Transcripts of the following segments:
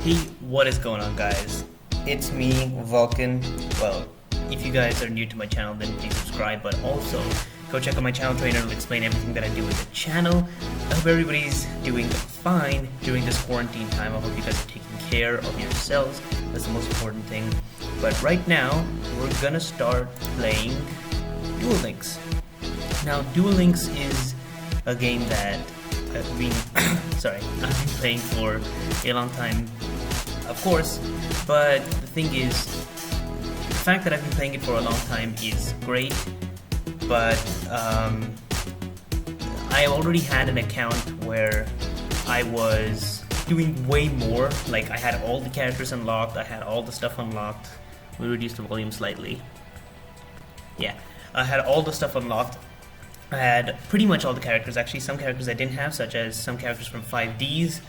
Hey, what is going on, guys? It's me, Vulcan. Well, if you guys are new to my channel, then please subscribe, but also go check out my channel trainer. It'll explain everything that I do with the channel. I hope everybody's doing fine during this quarantine time. I hope you guys are taking care of yourselves. That's the most important thing. But right now, we're gonna start playing Duel Links. Now, Duel Links is a game that I've been I've been playing for a long time, of course, but the thing is, the fact that I've been playing it for a long time is great, but I already had an account where I was doing way more. Like, I had all the characters unlocked, I had all the stuff unlocked. We reduced the volume slightly. Yeah, I had all the stuff unlocked. I had pretty much all the characters. Actually, some characters I didn't have, such as some characters from 5Ds.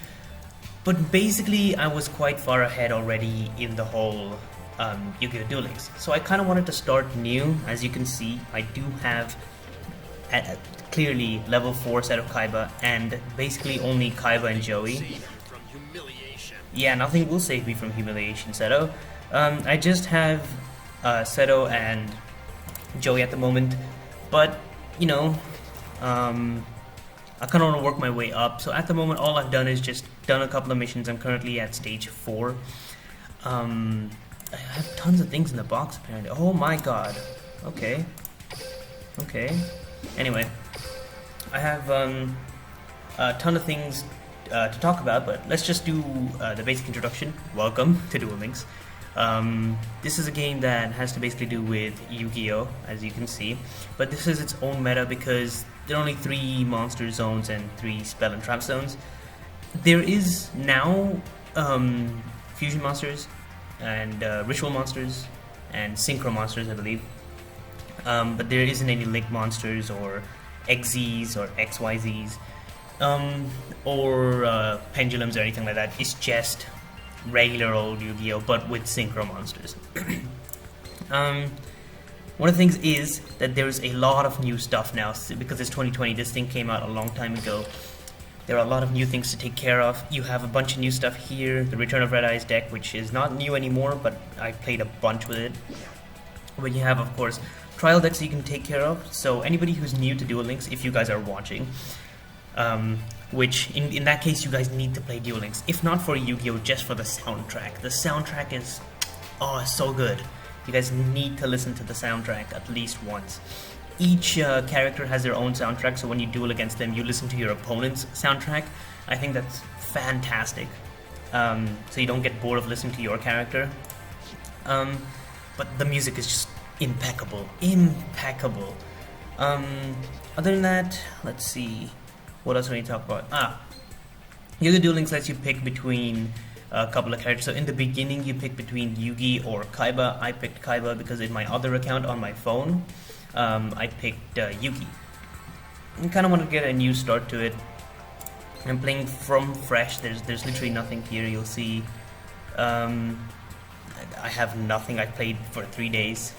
But basically, I was quite far ahead already in the whole YuGiOh Duel Links. So I kind of wanted to start new. As you can see, I do have clearly level 4 Seto Kaiba, and basically only Kaiba and Joey. Yeah, nothing will save me from humiliation, Seto. I just have Seto and Joey at the moment, but you know, I kind of want to work my way up. So at the moment, all I've done is just done a couple of missions. I'm currently at stage 4. I have tons of things in the box apparently. Oh my god. Okay. Anyway, I have a ton of things to talk about, but let's just do the basic introduction. Welcome to Duel Links. This is a game that has to basically do with Yu-Gi-Oh, as you can see, but this is its own meta because there are only 3 monster zones and 3 spell and trap zones. There is now fusion monsters and ritual monsters and synchro monsters, I believe, but there isn't any link monsters or XZs or XYZs or pendulums or anything like that. It's just regular old Yu-Gi-Oh, but with synchro monsters. One of the things is that there's a lot of new stuff now, because it's 2020, this thing came out a long time ago. There are a lot of new things to take care of. You have a bunch of new stuff here, the Return of Red Eyes deck, which is not new anymore, but I played a bunch with it. But you have, of course, trial decks that you can take care of, so anybody who's new to Duel Links, if you guys are watching, which in that case you guys need to play Duel Links, if not for Yu-Gi-Oh, just for the soundtrack. The soundtrack is so good. You guys need to listen to the soundtrack at least once. Each character has their own soundtrack, so when you duel against them you listen to your opponent's soundtrack. I think that's fantastic, so you don't get bored of listening to your character. But the music is just impeccable. Other than that, let's see, what else do we need to talk about? YuGiOh Duel Links lets you pick between a couple of characters. So in the beginning you pick between Yugi or Kaiba. I picked Kaiba because in my other account on my phone, I picked Yugi. I kind of want to get a new start to it. I'm playing from fresh. There's literally nothing here. You'll see I have nothing. I played for 3 days,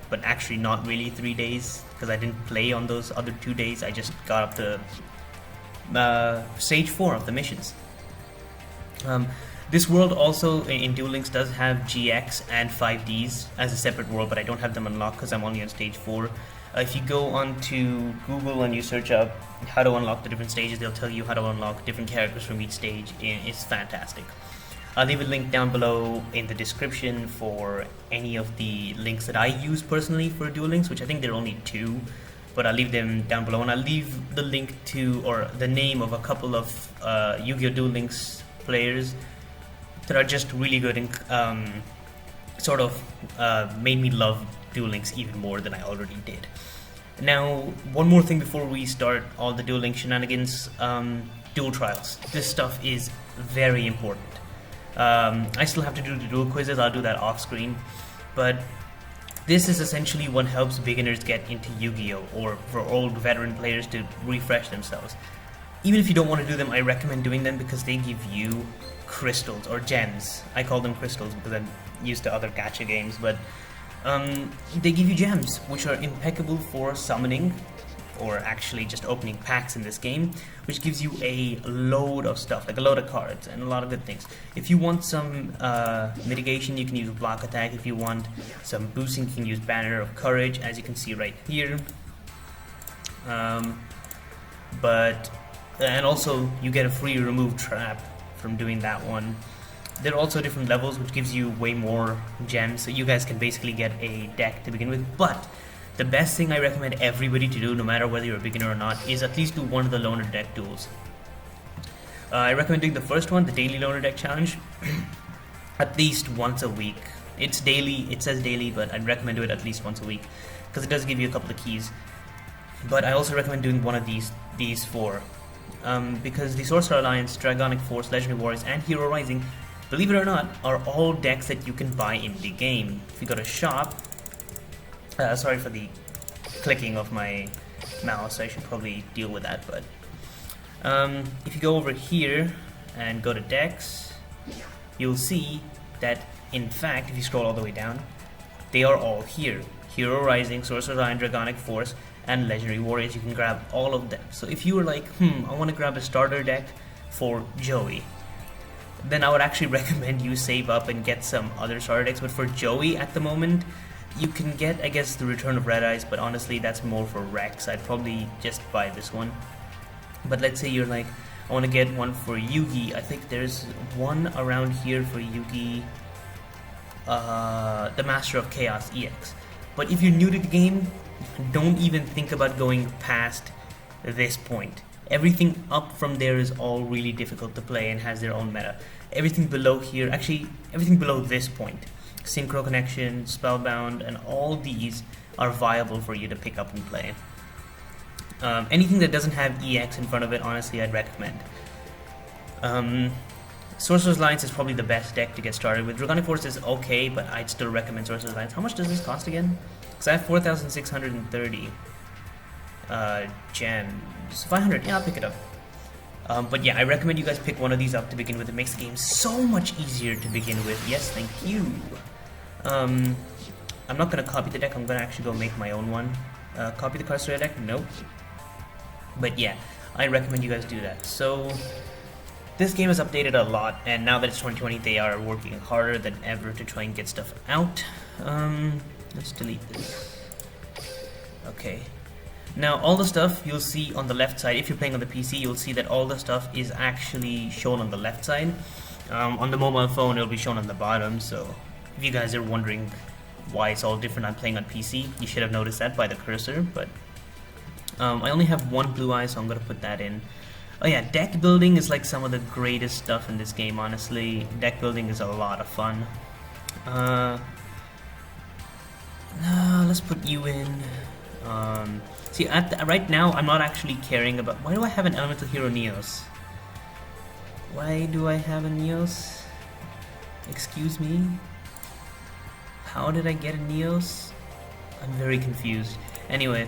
but actually not really 3 days, because I didn't play on those other 2 days. I just got up to stage 4 of the missions. This world also in Duel Links does have GX and 5Ds as a separate world, but I don't have them unlocked because I'm only on stage 4. If you go onto Google and you search up how to unlock the different stages, they'll tell you how to unlock different characters from each stage. It's fantastic. I'll leave a link down below in the description for any of the links that I use personally for Duel Links, which I think there are only 2. But I'll leave them down below, and I'll leave the link to, or the name of a couple of YuGiOh Duel Links players that are just really good and sort of made me love Duel Links even more than I already did. Now, one more thing before we start all the Duel Link shenanigans, duel trials. This stuff is very important. I still have to do the duel quizzes. I'll do that off screen, but this is essentially what helps beginners get into Yu-Gi-Oh, or for old veteran players to refresh themselves. Even if you don't want to do them, I recommend doing them because they give you crystals or gems. I call them crystals because I'm used to other gacha games, but they give you gems, which are impeccable for summoning or actually just opening packs in this game, which gives you a load of stuff, like a load of cards and a lot of good things. If you want some mitigation, you can use block attack. If you want some boosting, you can use Banner of Courage, as you can see right here. And also you get a free remove trap from doing that one. There are also different levels which gives you way more gems, so you guys can basically get a deck to begin with. But the best thing I recommend everybody to do, no matter whether you're a beginner or not, is at least do one of the loner deck duels. I recommend doing the first one, the daily loner deck challenge, at least once a week. It's daily, it says daily, but I'd recommend do it at least once a week, because it does give you a couple of keys. But I also recommend doing one of these four, because the Sorcerer Alliance, Dragonic Force, Legendary Warriors, and Hero Rising, believe it or not, are all decks that you can buy in the game. If you go to shop, sorry for the clicking of my mouse, I should probably deal with that, but if you go over here and go to decks, you'll see that in fact, if you scroll all the way down, they are all here. Hero Rising, Sorcerer's Iron, Dragonic Force, and Legendary Warriors. You can grab all of them. So if you were like, I want to grab a starter deck for Joey, then I would actually recommend you save up and get some other starter decks. But for Joey at the moment, you can get, I guess, the Return of Red Eyes, but honestly that's more for Rex. I'd probably just buy this one. But let's say you're like, I want to get one for Yugi. I think there's one around here for Yugi, the Master of Chaos EX. But if you're new to the game, don't even think about going past this point. Everything up from there is all really difficult to play and has their own meta. Everything below here, actually everything below this point, Synchro Connection, Spellbound, and all these are viable for you to pick up and play. Anything that doesn't have EX in front of it, honestly, I'd recommend. Sorcerer's Alliance is probably the best deck to get started with. Dragonic Force is okay, but I'd still recommend Sorcerer's Alliance. How much does this cost again? Because I have 4,630 gems. 500, yeah, I'll pick it up. But yeah, I recommend you guys pick one of these up to begin with. It makes the game so much easier to begin with. Yes, thank you. I'm not going to copy the deck, I'm going to actually go make my own one. Copy the Carceria deck? Nope. But yeah, I recommend you guys do that. So, this game has updated a lot, and now that it's 2020, they are working harder than ever to try and get stuff out. Let's delete this. Okay. Now, all the stuff you'll see on the left side, if you're playing on the PC, you'll see that all the stuff is actually shown on the left side. On the mobile phone, it'll be shown on the bottom, so if you guys are wondering why it's all different, I'm playing on PC, you should have noticed that by the cursor, but I only have one blue eye, so I'm going to put that in. Oh yeah, deck building is like some of the greatest stuff in this game, honestly. Deck building is a lot of fun. Let's put you in. See, right now, I'm not actually caring about... Why do I have an Elemental Hero Neos? Why do I have a Neos? Excuse me? How did I get a Neos? I'm very confused. Anyway,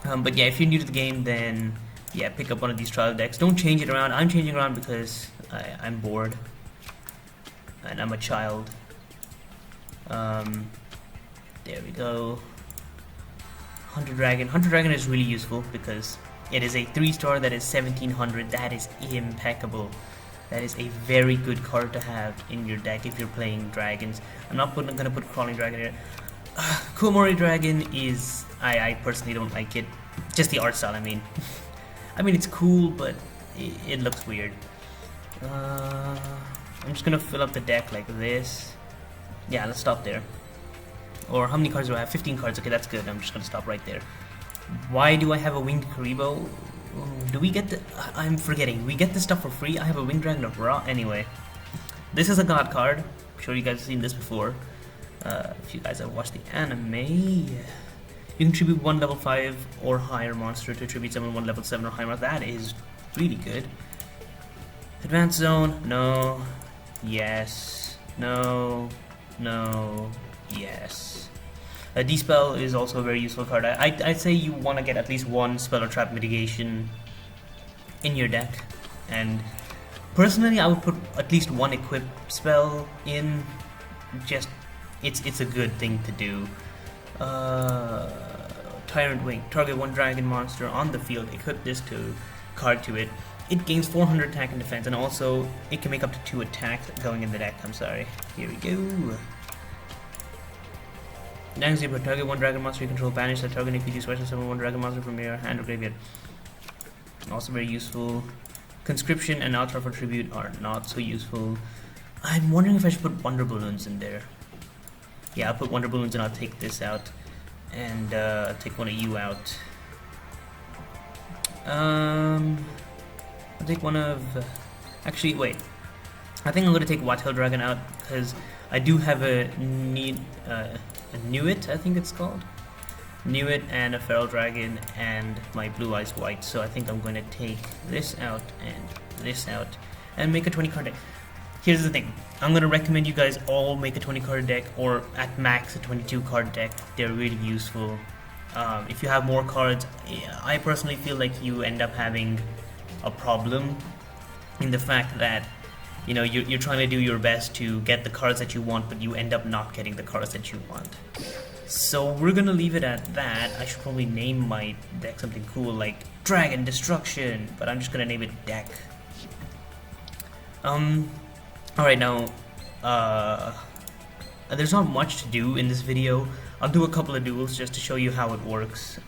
but yeah, if you're new to the game, then yeah, pick up one of these trial decks. Don't change it around. I'm changing around because I'm bored. And I'm a child. There we go. Hunter Dragon. Hunter Dragon is really useful because it is a 3-star that is 1700. That is impeccable. That is a very good card to have in your deck if you're playing dragons. I'm not going to put Crawling Dragon here. Komori Dragon is... I personally don't like it. Just the art style, I mean. I mean, it's cool, but it looks weird. I'm just going to fill up the deck like this. Yeah, let's stop there. Or how many cards do I have? 15 cards. Okay, that's good. I'm just going to stop right there. Why do I have a Winged Karibo? Do we get the... I'm forgetting. We get this stuff for free? I have a Winged Dragon of Ra. Anyway. This is a god card. I'm sure you guys have seen this before. If you guys have watched the anime. You can tribute one level 5 or higher monster to tribute someone one level 7 or higher monster. That is really good. Advanced Zone. No. Yes. No. No. Yes. D-Spell is also a very useful card. I'd say you want to get at least one spell or trap mitigation in your deck, and personally I would put at least one equip spell in. Just it's a good thing to do. Tyrant Wing. Target one dragon monster on the field. Equip this card to it. It gains 400 attack and defense, and also it can make up to 2 attacks going in the deck. I'm sorry. Here we go. Next, you target one dragon monster you control. Banish the target if you do special summon one dragon monster from your hand or graveyard. Also very useful. Conscription and Ultra for tribute are not so useful. I'm wondering if I should put Wonder Balloons in there. Yeah, I'll put Wonder Balloons and I'll take this out. And take one of you out. I'll take one of... Actually, wait. I think I'm going to take White-tailed Dragon out because I do have a Newit, I think it's called. Newit and a Feral Dragon and my Blue Eyes White. So I think I'm going to take this out and this out and make a 20 card deck. Here's the thing, I'm going to recommend you guys all make a 20 card deck or at max a 22 card deck. They're really useful. If you have more cards, I personally feel like you end up having a problem in the fact that you know you're trying to do your best to get the cards that you want, but you end up not getting the cards that you want. So we're gonna leave it at that. I should probably name my deck something cool like Dragon Destruction, but I'm just gonna name it Deck. Alright, now, there's not much to do in this video. I'll do a couple of duels just to show you how it works.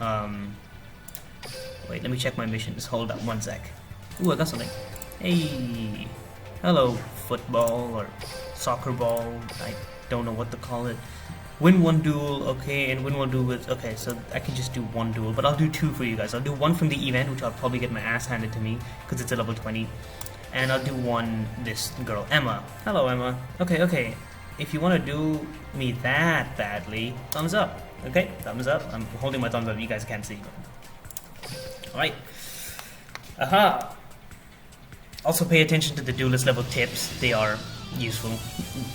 Wait, let me check my missions. Hold up, one sec. Ooh, I got something. Hey! Hello, football or soccer ball. I don't know what to call it. Win one duel, okay, and win one duel with... Okay, so I can just do one duel, but I'll do 2 for you guys. I'll do one from the event, which I'll probably get my ass handed to me, because it's a level 20. And I'll do one, this girl, Emma. Hello, Emma. Okay. If you want to do me that badly, thumbs up. Okay, thumbs up. I'm holding my thumbs up. You guys can't see. Alright. Aha! Also pay attention to the duelist level tips. They are useful.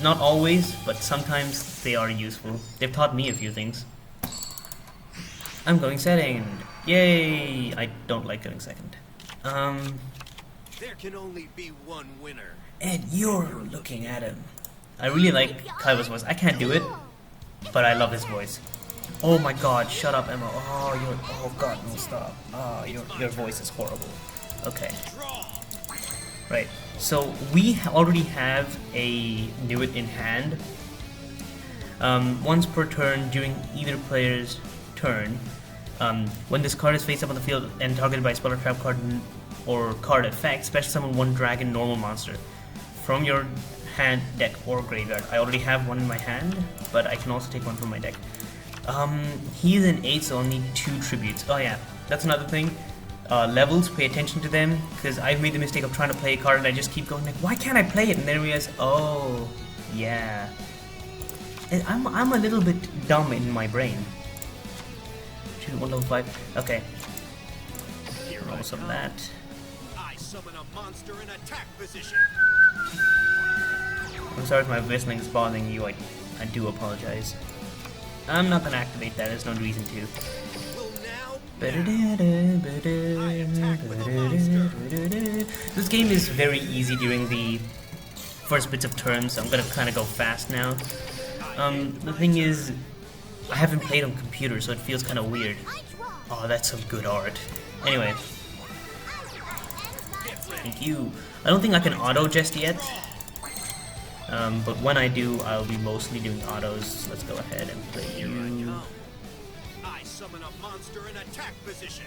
Not always, but sometimes they are useful. They've taught me a few things. I'm going second. Yay! I don't like going second. There can only be one winner. And you're looking at him. I really like Kaiba's voice. I can't do it, but I love his voice. Oh my god, shut up, Emma. Oh god, no, stop. Your voice is horrible. Okay. Right, so we already have a Newit in hand. Once per turn during either player's turn, when this card is face up on the field and targeted by a spell or trap card or card effect, special summon one dragon normal monster from your hand, deck, or graveyard. I already have one in my hand, but I can also take one from my deck. He's an 8, so I'll need 2 tributes. Oh yeah, that's another thing. Levels, pay attention to them, because I've made the mistake of trying to play a card and I just keep going like, why can't I play it? And then I realize, oh, yeah. I'm a little bit dumb in my brain. 1 level 5, okay. Also that. I summon a monster in attack position. I'm sorry if my whistling is bothering you, I do apologize. I'm not gonna activate that, there's no reason to. This game is very easy during the first bits of turns, so I'm gonna kinda go fast now. The thing is, I haven't played on computer, so it feels kinda weird. Oh, that's some good art. Anyway. Thank you. I don't think I can auto just yet. But when I do, I'll be mostly doing autos. Let's go ahead and play you. I summon a monster in attack position.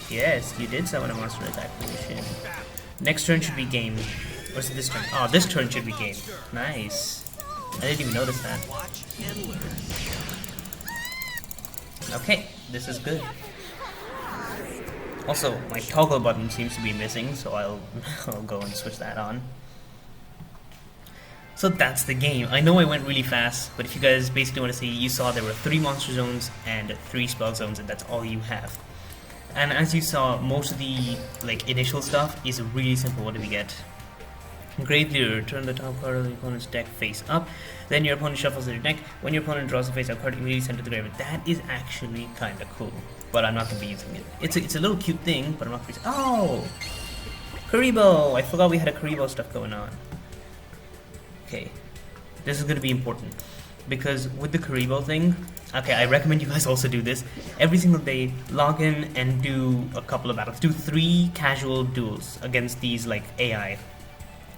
Yes, you did summon a monster in attack position. Next turn should be game. What's this turn? Oh, this turn should be game. Nice. I didn't even notice that. Okay, this is good. Also, my toggle button seems to be missing, so I'll go and switch that on. So that's the game. I know I went really fast, but if you guys basically want to see, you saw there were 3 monster zones and 3 spell zones, and that's all you have. And as you saw, most of the initial stuff is really simple. What do we get? Great Leader, turn the top card of the opponent's deck face up, then your opponent shuffles their deck. When your opponent draws a face-up card, immediately send to the graveyard. That is actually kind of cool, but I'm not going to be using it. It's a little cute thing, but I'm not going to be using it. Oh! Karibo! I forgot we had a Karibo stuff going on. Okay, this is going to be important. because with the Karibo thing, okay, I recommend you guys also do this. Every single day, log in and do a couple of battles. Do 3 casual duels against these like AI,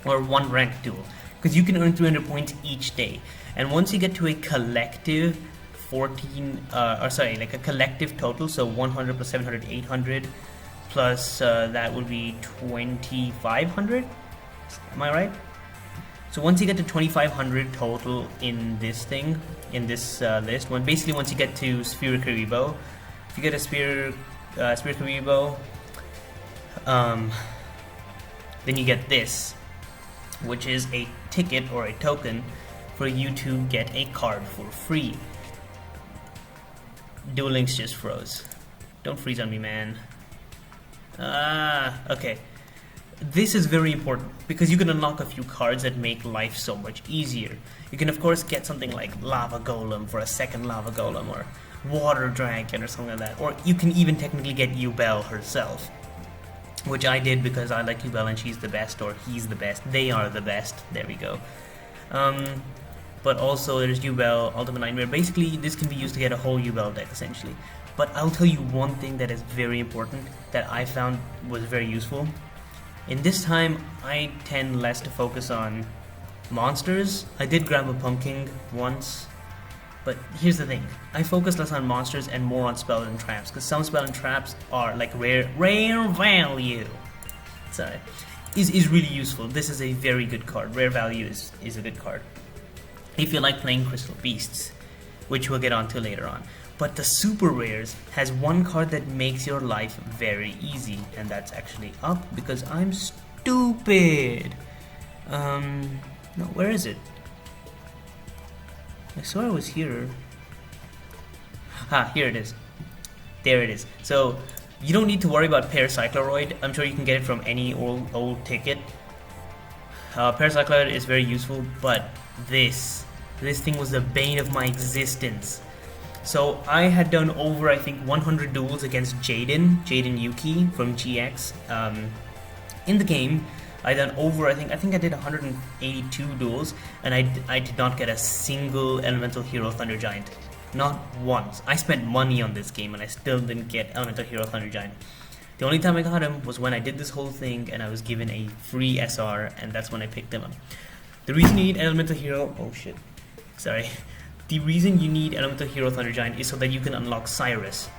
or 1 ranked duel, because you can earn 300 points each day. And once you get to a collective 14, like a collective total, so 100 plus 700, 800, plus that would be 2500. Am I right? So once you get to 2500 total in this thing, in this list, basically once you get to Sphere Karibo, if you get a Sphere Karibo, then you get this, which is a ticket or a token for you to get a card for free. Duel Links just froze. Don't freeze on me, man. Okay. This is very important because you can unlock a few cards that make life so much easier. You can of course get something like Lava Golem for a second Lava Golem, or Water Dragon or something like that. Or you can even technically get YuBell herself, which I did because I like YuBell and she's the best, or he's the best. They are the best. There we go. But also there's YuBell, Ultimate Nightmare. Basically this can be used to get a whole YuBell deck essentially. But I'll tell you one thing that is very important that I found was very useful. In this time, I tend less to focus on monsters. I did grab a Pumpkin once, but here's the thing. I focus less on monsters and more on spells and traps, because some spells and traps are like rare value. Sorry. Is really useful. This is a very good card. Rare value is a good card. If you like playing Crystal Beasts, which we'll get onto later on. But the super rares has one card that makes your life very easy, and that's actually up because I'm stupid. No, where is it? I saw it was here. Here it is. There it is. So you don't need to worry about Paracycloroid. I'm sure you can get it from any old ticket. Paracycloroid is very useful, but this thing was the bane of my existence. So I had done over, I think, 100 duels against Jaden Yuki from GX. In the game, I done over, I think I did 182 duels, and I did not get a single Elemental Hero Thunder Giant. Not once. I spent money on this game, and I still didn't get Elemental Hero Thunder Giant. The only time I got him was when I did this whole thing, and I was given a free SR, and that's when I picked him up. The reason you need Elemental Hero... Oh shit. Sorry. The reason you need Elemental Hero Thunder Giant is so that you can unlock Cyrus.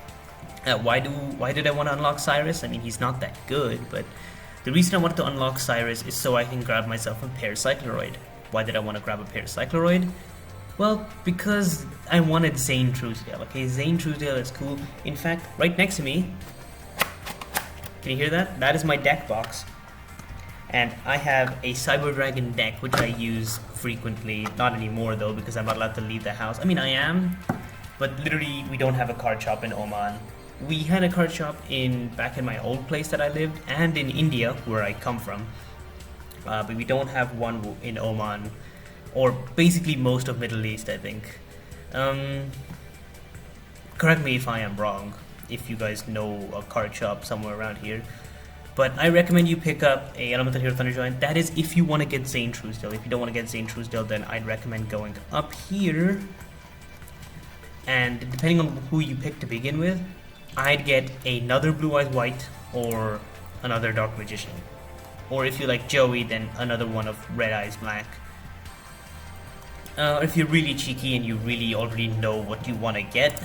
Why did I want to unlock Cyrus? I mean, he's not that good, but the reason I wanted to unlock Cyrus is so I can grab myself a Paracycloroid. Why did I want to grab a Paracycloroid? Well, because I wanted Zane Truesdale. Okay, Zane Truesdale is cool. In fact, right next to me, can you hear that? That is my deck box. And I have a Cyber Dragon deck, which I use frequently. Not anymore though, because I'm not allowed to leave the house. I mean, I am, but literally we don't have a card shop in Oman. We had a card shop back in my old place that I lived, and in India, where I come from. But we don't have one in Oman, or basically most of Middle East, I think. Correct me if I am wrong, if you guys know a card shop somewhere around here. But I recommend you pick up a Elemental Hero Thunder Giant. That is if you want to get Zane Truesdale. If you don't want to get Zane Truesdale, then I'd recommend going up here. And depending on who you pick to begin with, I'd get another Blue Eyes White or another Dark Magician. Or if you like Joey, then another one of Red Eyes Black. If you're really cheeky and you really already know what you want to get,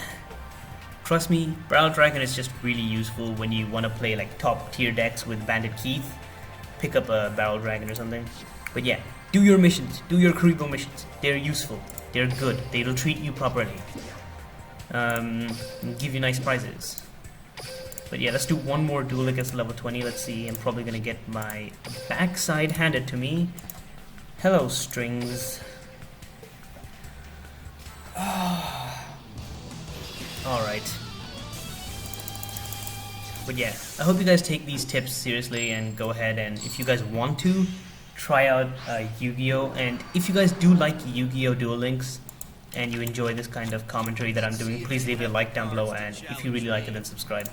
trust me, Barrel Dragon is just really useful when you want to play like top tier decks with Bandit Keith. Pick up a Barrel Dragon or something. But yeah, do your missions, do your Karibo missions. They're useful, they're good, they'll treat you properly. Give you nice prizes. But yeah, let's do one more duel against level 20. Let's see, I'm probably gonna get my backside handed to me. Hello, Strings. Alright. But yeah, I hope you guys take these tips seriously and go ahead and, if you guys want to, try out YuGiOh. And if you guys do like YuGiOh Duel Links and you enjoy this kind of commentary that I'm doing, please leave a like down below, and if you really like it, then subscribe.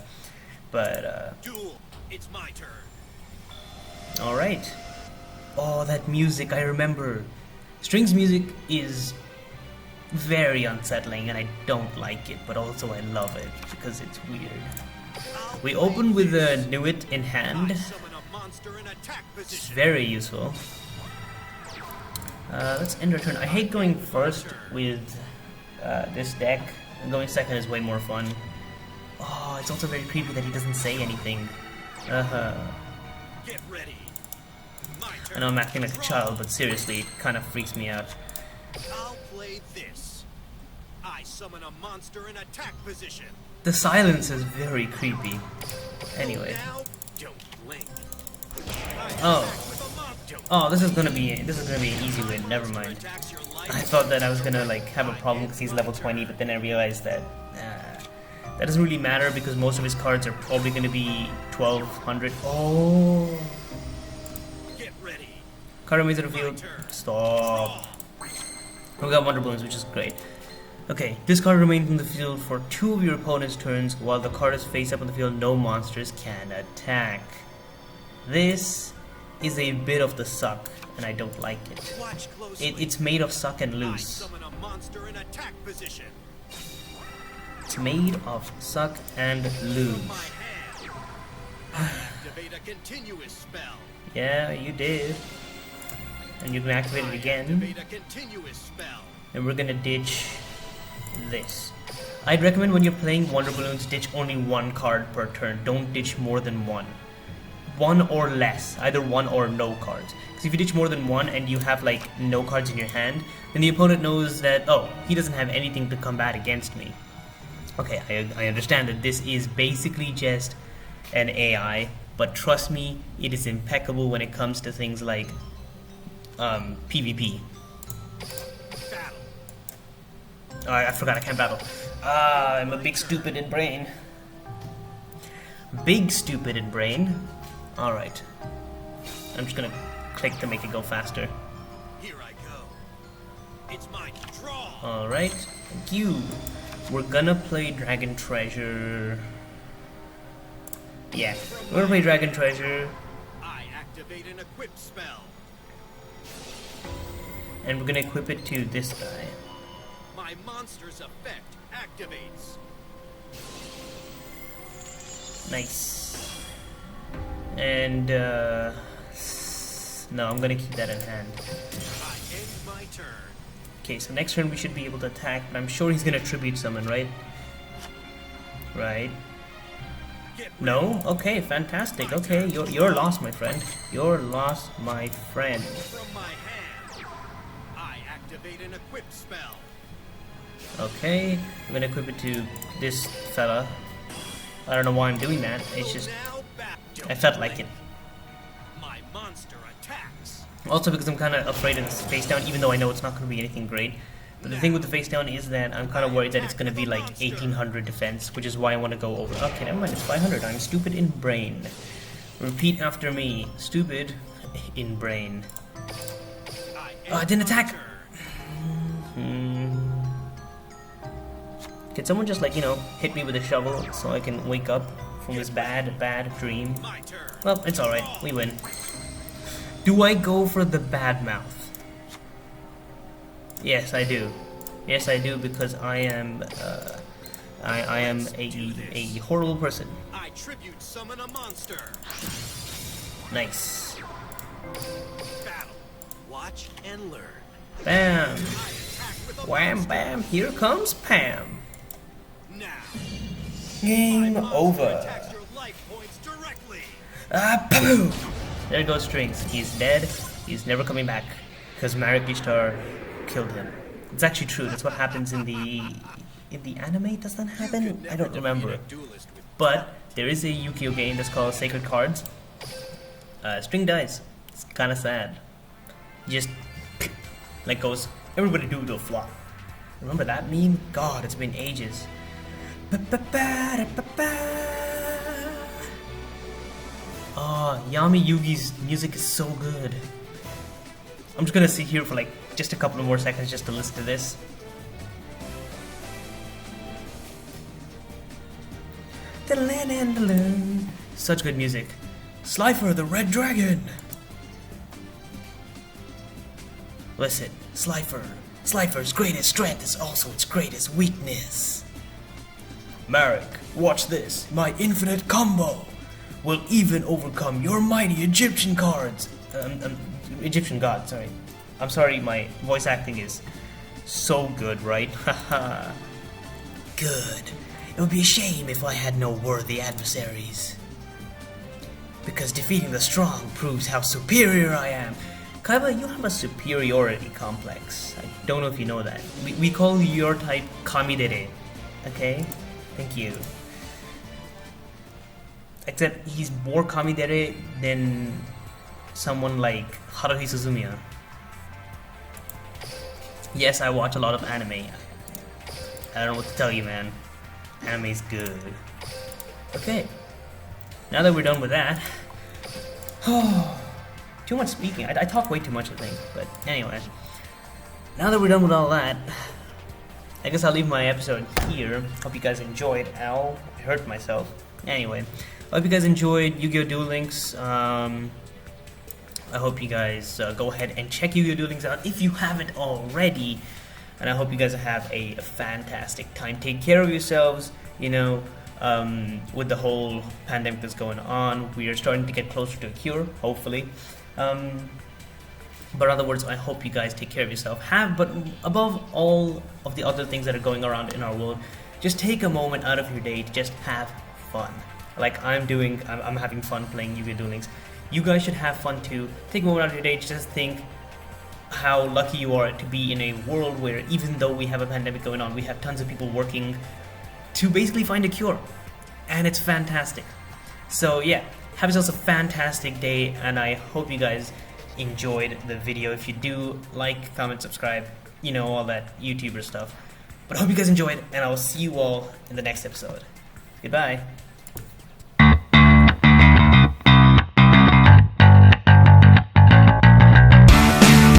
But Duel, it's my turn. Alright. Oh, that music, I remember. Strings music is very unsettling, and I don't like it, but also I love it because it's weird. We open with a Nuit in hand. It's very useful. Let's end our turn. I hate going first with this deck. Going second is way more fun. Oh, it's also very creepy that he doesn't say anything. Get ready. I know I'm acting like a child, but seriously, it kind of freaks me out. I'll play this. I summon a monster in attack position. The silence is very creepy. Anyway. Now, don't blink. Oh, this is gonna be an easy win. Never mind. I thought that I was gonna like have a problem because he's level 20, but then I realized that that doesn't really matter because most of his cards are probably gonna be 1200. Oh. Get ready. Card remains on the field. Stop. We got Wonder Balloons, which is great. Okay, this card remains in the field for 2 of your opponent's turns. While the card is face up on the field, no monsters can attack. This is a bit of the suck, and I don't like it. It's made of suck and loose. It's made of suck and lose. Yeah, you did. And you can activate it again. And we're gonna ditch this. I'd recommend when you're playing Wonder Balloons, ditch only 1 card per turn. Don't ditch more than 1. 1 or less, either 1 or no cards. Because if you ditch more than 1 and you have like no cards in your hand, then the opponent knows that, oh, he doesn't have anything to combat against me. Okay, I understand that this is basically just an AI, but trust me, it is impeccable when it comes to things like PvP. Oh, I forgot I can't battle. I'm a big stupid in brain. Big stupid in brain. Alright. I'm just gonna click to make it go faster. Here I go. It's my draw. Alright, thank you. We're gonna play Dragon Treasure. Yeah, we're gonna play Dragon Treasure. I activate an equip spell. And we're gonna equip it to this guy. My monster's effect activates. Nice. And no, I'm gonna keep that in hand. I end my turn. Okay, so next turn we should be able to attack, but I'm sure he's gonna tribute summon, right? Right. No? Okay, fantastic. Okay, you're lost, my friend. You're lost, my friend. From my hand, I activate an equip spell. Okay, I'm gonna equip it to this fella. I don't know why I'm doing that. It's just I felt like it. My monster attacks. Also because I'm kind of afraid of this face down, even though I know it's not going to be anything great. But the thing with the face down is that I'm kind of worried that it's going to be like 1800 defense, which is why I want to go over. Okay, never mind, it's 500. I'm stupid in brain. Repeat after me. Stupid in brain. Oh, I didn't attack! Can someone just, like, you know, hit me with a shovel so I can wake up from this bad dream? Well, it's alright. We win. Do I go for the bad mouth? Yes, I do. Yes, I do, because I am a horrible person. I tribute summon a monster. Nice. Battle. Watch and learn. Bam. Wham bam. Here comes Pam. Now. Game over. Attacks your life points directly. Boom. There goes Strings. He's dead. He's never coming back because Marek Ishtar killed him. It's actually true. That's what happens in the anime. Does that happen? I don't remember. But there is a YuGiOh game that's called Sacred Cards. String dies. It's kind of sad. Just like goes. Everybody do the flop. Remember that meme? God, it's been ages. Oh, Yami Yugi's music is so good. I'm just gonna sit here for like just a couple of more seconds just to listen to this. Such good music. Slifer the Red Dragon! Listen, Slifer, Slifer's greatest strength is also its greatest weakness. Marek, watch this. My infinite combo will even overcome your mighty Egyptian gods, sorry. I'm sorry, my voice acting is so good, right? Haha. Good. It would be a shame if I had no worthy adversaries. Because defeating the strong proves how superior I am. Kaiba, you have a superiority complex. I don't know if you know that. We call your type Kamidere. Okay? Thank you. Except he's more Kamidere than someone like Haruhi Suzumiya. Yes, I watch a lot of anime. I don't know what to tell you, man. Anime's good. Okay. Now that we're done with that... too much speaking. I talk way too much, I think. But anyway. Now that we're done with all that, I guess I'll leave my episode here. Hope you guys enjoyed. Ow, I hurt myself. Anyway, I hope you guys enjoyed YuGiOh Duel Links. I hope you guys go ahead and check YuGiOh Duel Links out if you haven't already. And I hope you guys have a fantastic time. Take care of yourselves, you know, with the whole pandemic that's going on. We are starting to get closer to a cure, hopefully. But in other words, I hope you guys take care of yourself. But above all of the other things that are going around in our world, just take a moment out of your day to just have fun. Like I'm doing, I'm having fun playing YuGiOh Duel Links. You guys should have fun too. Take a moment out of your day to just think how lucky you are to be in a world where even though we have a pandemic going on, we have tons of people working to basically find a cure. And it's fantastic. So yeah, have yourselves a fantastic day, and I hope you guys enjoyed the video. If you do, like, comment, subscribe, you know, all that YouTuber stuff. But I hope you guys enjoyed, and I will see you all in the next episode. Goodbye.